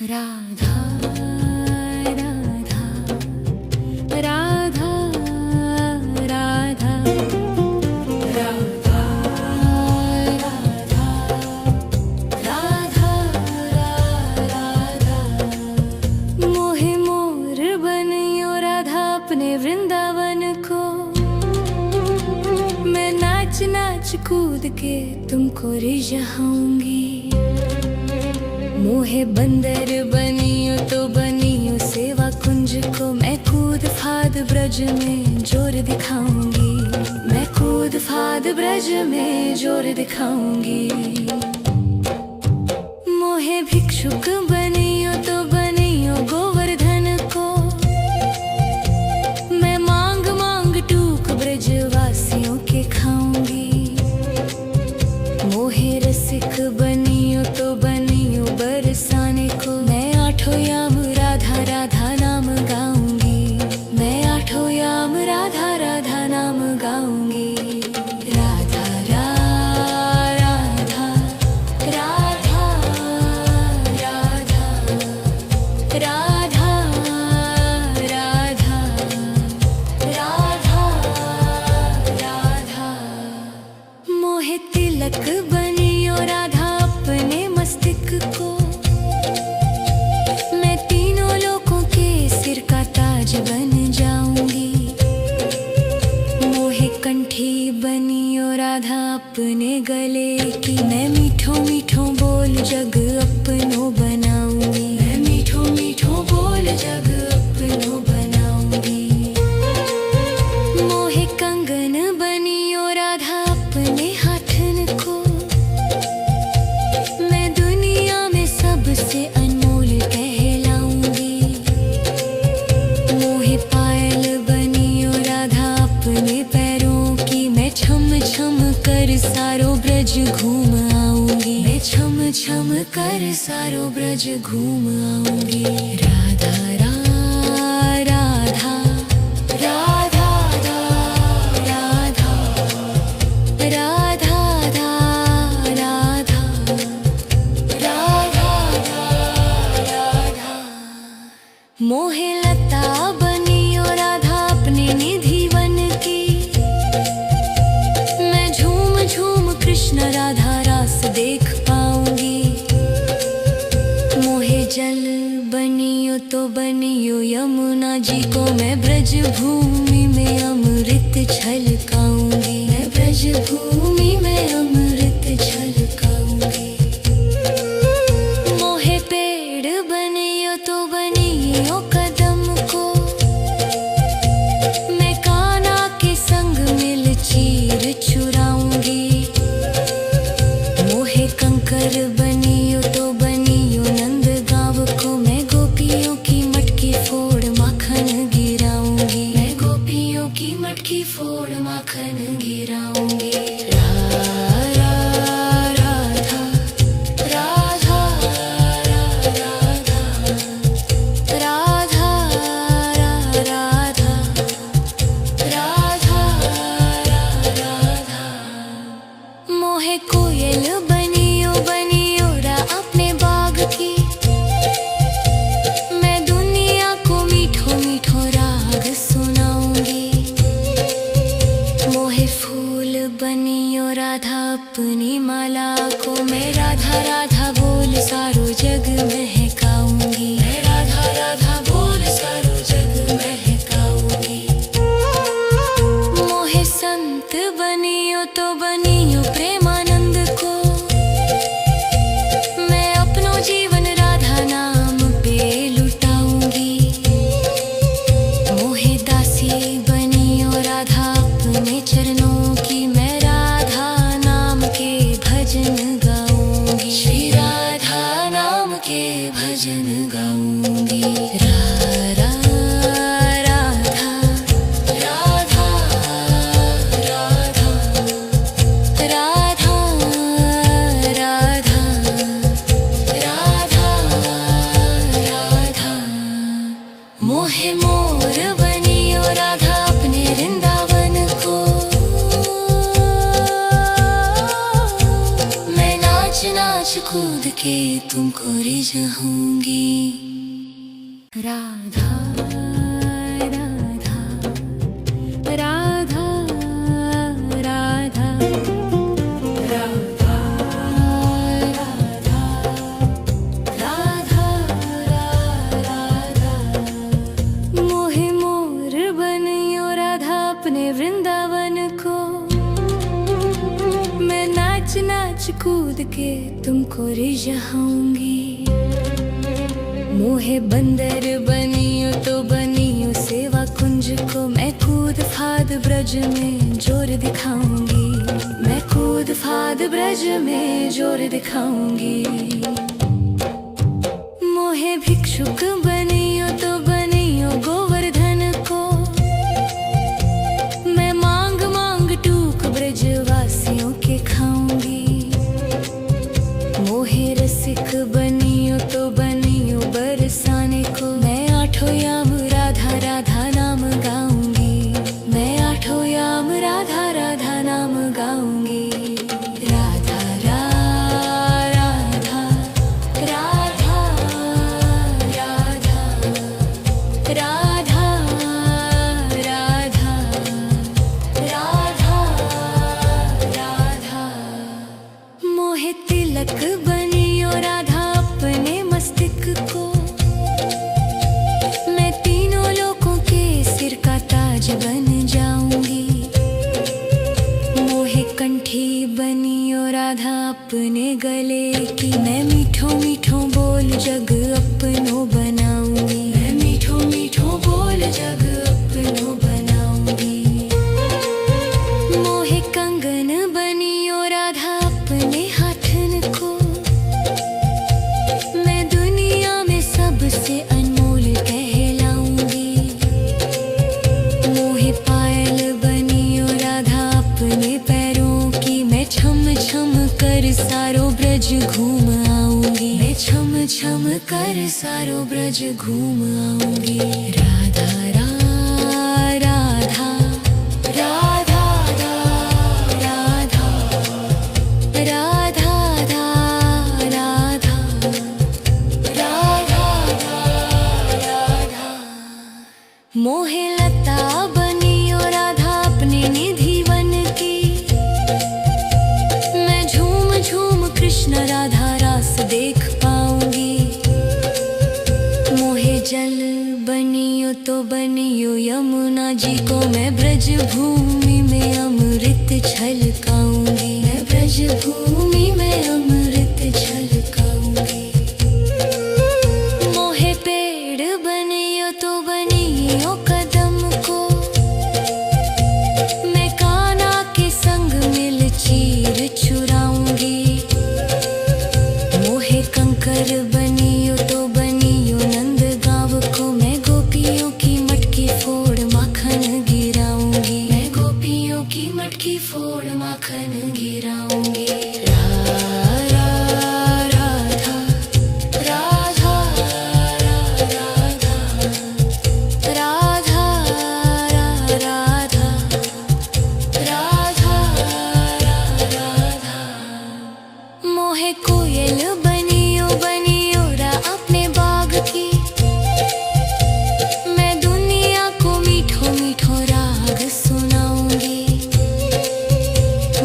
राधा राधा राधा राधा राधा राधा राधा मोहे मोर बनियो राधा अपने वृंदावन को। मैं नाच नाच कूद के तुमको रिझाऊंगी। मोहे बंदर बनियो तो बनियो सेवा कुंज को। मैं कूद फाद ब्रज में जोर दिखाऊंगी। मैं कूद फाद ब्रज में जोर दिखाऊंगी। मोहे भिक्षुक बनियो तो बनियो गोवर्धन को। मैं मांग मांग टूक ब्रजवासियों के खाऊंगी। मोहे रसिक बनियो तो बनियो बरसाने को। मैं आठों याम राधा राधा नाम गाऊंगी। मैं आठों याम राधा राधा नाम गाऊंगी। राधा राधा राधा राधा राधा राधा राधा राधा मोहे तिलक बनियो राधा अपने मस्तिष्क को। मैं तीनों लोगों के सिर का ताज बन जाऊंगी। मोहे कंठी बनियो राधा अपने गले की। मैं मीठो मीठो बोल जग अपनो बनाऊंगी। मैं मीठो मीठो बोल जग अपनो बनाऊंगी। मोहे कंगन बनियो राधा अपने हाथन को। मैं दुनिया में सबसे अनमोल कहलाऊंगी। मोहे पायल बनियो राधा अपने पैरों की। मैं छम छम कर सारो ब्रज घूम आऊंगी। मैं छम छम कर सारो ब्रज घूम आऊंगी। राधा राधा राधा राधा राधा राधा राधा राधा मोहे लता बनियो राधा अपने निधि वन की। मैं झूम झूम कृष्ण राधा रास देख पाऊंगी। मोहे जल बनियो तो बनियो यमुना जी को। मैं ब्रज भूमि में अमृत छलकाऊंगी। मैं ब्रज भूमि में अमृत छलकाऊंगी। मोहे पेड़ बनियो तो बनियो कदम को। मैं कान्हा के संग मिल चीर चुराऊंगी। मोहे कंकर बनियो तो बनियो नंद गाँव को। मैं गोपियों की मटकी फोड़ माखन गिराऊंगी। मैं गोपियों की मटकी फोड़ माखन गिराऊंगी। राधा राधा राधा राधा राधा राधा राधा मोहे कोयल बनियो बनियो रा अपने बाग की। मैं दुनिया को मीठो मीठो राग सुनाऊंगी। मोहे फूल बनियो राधा अपनी माला को। मैं राधा राधा बोल सारो जग महकाऊंगी। मैं राधा राधा बोल सारो जग महकाऊंगी। मोहे संत बनियो तो बनियो प्रेमानंद को। मैं अपनो जीवन राधा नाम पे लुटाऊंगी। मोहे दासी बनियो राधा अपने चरणों की। मैं राधा नाम के भजन गाऊंगी। श्री राधा नाम के भजन गाऊंगी। राधा राधा राधा राधा राधा राधा राधा मोहे मोर बनियो राधा अपने वृंदावन को। मैं नाच नाच कूद के तुमको रिझाऊंगी। राधा राधा राधा राधा राधा राधा राधा राधा। मोहे मोर बनियो राधा अपने वृंदावन को, मैं नाच नाच कूद के तुमको रिझाऊंगी। मोहे बंदर बनियो तो बनियो सेवा कुंज को, मैं कूद फाद ब्रज में जोर दिखाऊंगी। मैं कूद फाद ब्रज में जोर दिखाऊंगी। मोहे भिक्षुक बनियो तो बनियो गोवर्धन को, मैं मांग मांग टूक ब्रजवासियों के खाऊंगी। मोहे रसिक बनियो तो बनियो बरसाने को, मैं आठों याम राधा राधा नाम गाऊंगी। मैं आठों याम राधा राधा नाम गाऊंगी। राधा राधा राधा राधा राधा राधा राधा राधा। मोहे तिलक बनियो राधा अपने मस्तिष्क को, मैं तीनों लोगों के सिर का ताज बन जाऊंगी। मोहे कंठी बनियो राधा अपने गले की, मैं मीठो मीठो बोल जग अपनो बनाऊंगी। मैं मीठो मीठो बोल जग अपनो बनाऊंगी। मोहे कंगन बनियो राधा अपने हाथन को, मैं दुनिया में सबसे अनमोल कहलाऊंगी। मोहे पायल बनियो राधा अपने पैरों की, मैं छम छम कर सारो ब्रज घूम आऊंगी। मैं छम छम कर सारो ब्रज घूम आऊंगी। राधा राधा राधा राधा राधा राधा राधा राधा। मोहे लता बनियो राधा अपने निधि वन की, मैं झूम झूम कृष्ण राधा रास देख पाऊंगी। मोहे जल बनियो तो बनियो यमुना जी को, मैं ब्रज भूमि में अमृत छलकाऊंगी। मैं ब्रज भूमि में अमृत छलकाऊंगी। मोहे पेड़ बनियो तो बनियो कदम को, मैं कान्हा के संग मिल चीर चुराऊंगी। मोहे कंकर बनियो तो बनियो नंद गांव को, मैं गोपियों की मटकी फोड़ माखन गिराऊंगी। मैं गोपियों की मटकी फोड़ माखन गिराऊंगी। राधा राधा राधा राधा राधा राधा। मोहे कोयल बनियो बनियो रा अपने बाग की, मैं दुनिया को मीठो मीठो राग सुनाऊंगी।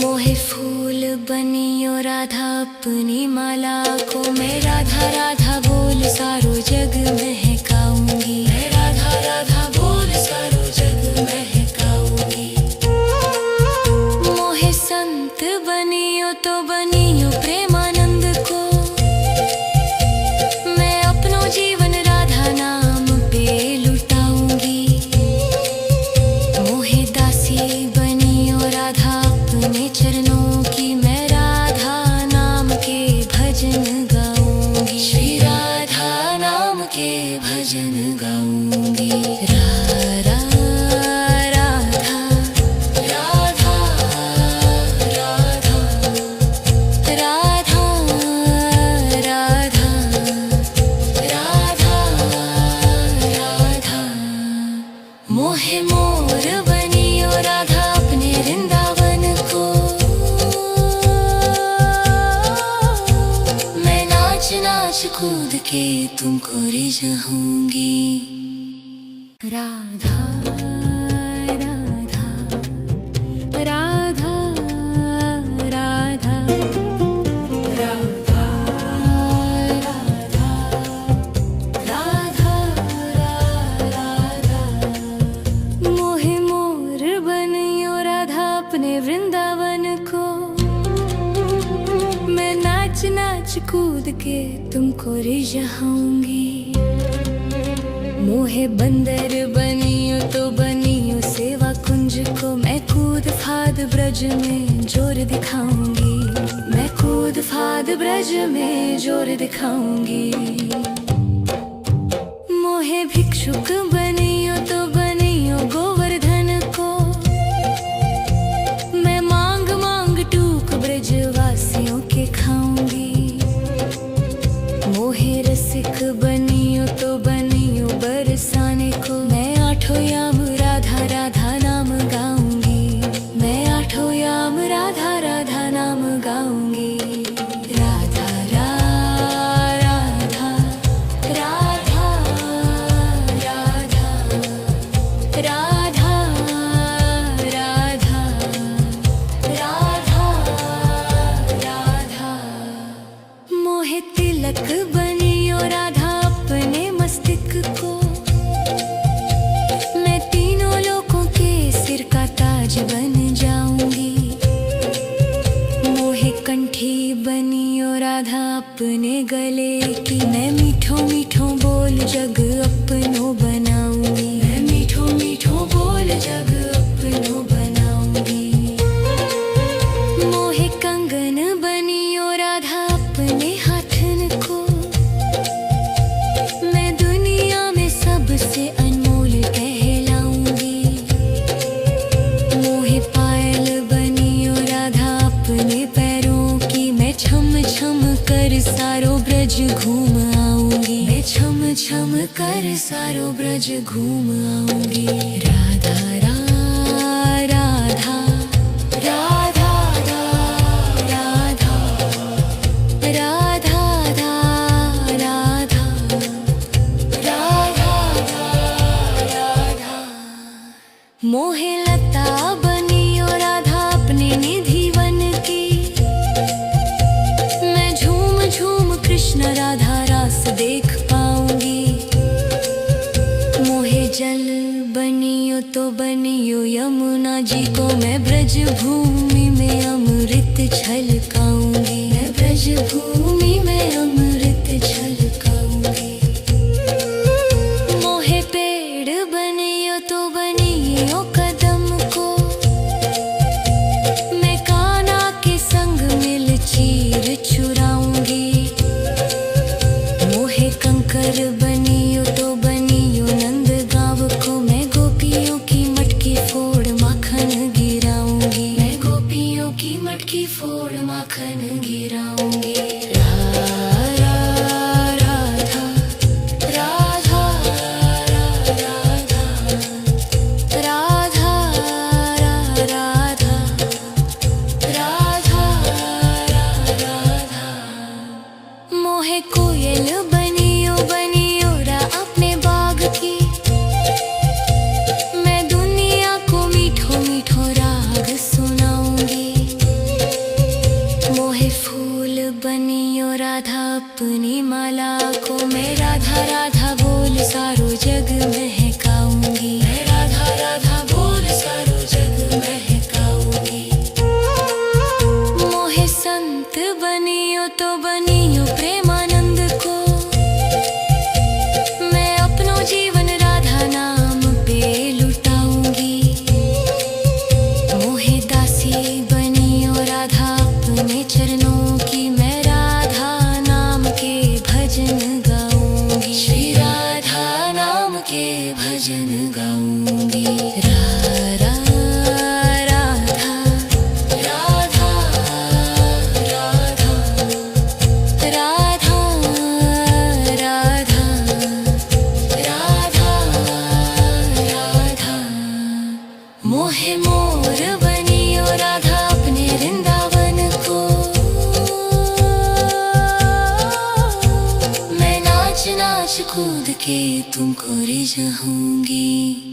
मोहे फूल बनियो राधा अपनी माला को, मैं राधा राधा बोल सारो जग महकाऊंगी। मैं राधा राधा बोल सारो जग महकाऊंगी। मोहे संत बनियो तो बनियो प्रेमानंद को, मैं अपनो जीवन राधा नाम पे लुटाऊंगी। मोहे दासी बनियो राधा अपने चरणों की, मैं राधा नाम के भजन गाऊंगी। श्री राधा नाम के भजन गाऊंगी। राधा राधा राधा राधा राधा राधा राधा। मोहे मोर बनियो राधा अपने वृंदावन को, मैं नाच के तुमको रिझाऊंगी। राधा राधा राधा राधा राधा राधा राधा मोहे मोर बनियो राधा अपने वृंदावन को। मैं नाच नाच कूद के तुमको रिझाऊंगी। मोहे बंदर बनियो तो बनियो सेवा कुंज को। मैं कूद फाद ब्रज में जोर दिखाऊंगी। मैं कूद फाद ब्रज में जोर दिखाऊंगी। मोहे भिक्षुक बनियो तो बनियो गोवर्धन को। मैं मांग मांग टूक ब्रजवासियों के खाऊंगी। मोहे रसिक बनियो तो बनियो बरसाने को। मैं आठों याम राधा राधा नाम गाऊंगी। मैं आठों याम राधा राधा नाम गाऊंगी। राधा राधा राधा राधा राधा राधा राधा राधा मोहे तिलक बनियो राधा अपने मस्तिष्क को। मैं तीनों लोगों के सिर का ताज बन जाऊंगी। मोहे कंठी बनियो राधा अपने गले की। मैं मीठो मीठो बोल जग अपनो बनाऊंगी। मैं मीठो मीठो बोल जग अपनो बनाऊंगी। मोहे कंगन बनियो राधा अपने हाथन को। मैं दुनिया में सबसे अनमोल कहलाऊंगी। मोहे पायल बनियो राधा अपने पैरों की। मैं छम छम कर सारो ब्रज घूम आऊंगी। मैं छम छम कर सारो ब्रज घूम आऊंगी। राधा राधा राधा राधा राधा राधा राधा राधा मोहे लता बनियो राधा अपने निधि वन की। मैं झूम झूम कृष्ण राधा रास देख पाऊंगी। मोहे जल बनियो तो बनियो यमुना जी को। मैं ब्रज भूमि में अमृत छलकाऊंगी। मैं ब्रज भूमि में अमृत छलकाऊंगी। मोहे पेड़ बनियो तो बनियो कदम को। मैं कान्हा के संग मिल चीर चुराऊंगी। मोहे कंकर बनियो तो बनियो नंद गाँव को। मैं गोपियों की मटकी फोड़ माखन गिराऊंगी। मैं गोपियों की मटकी फोड़ माखन गिराऊंगी। राधा राधा राधा राधा राधा राधा राधा राधा मोहे कोयल बनियो बनियो रा कूद के तुमको रिझाऊंगी।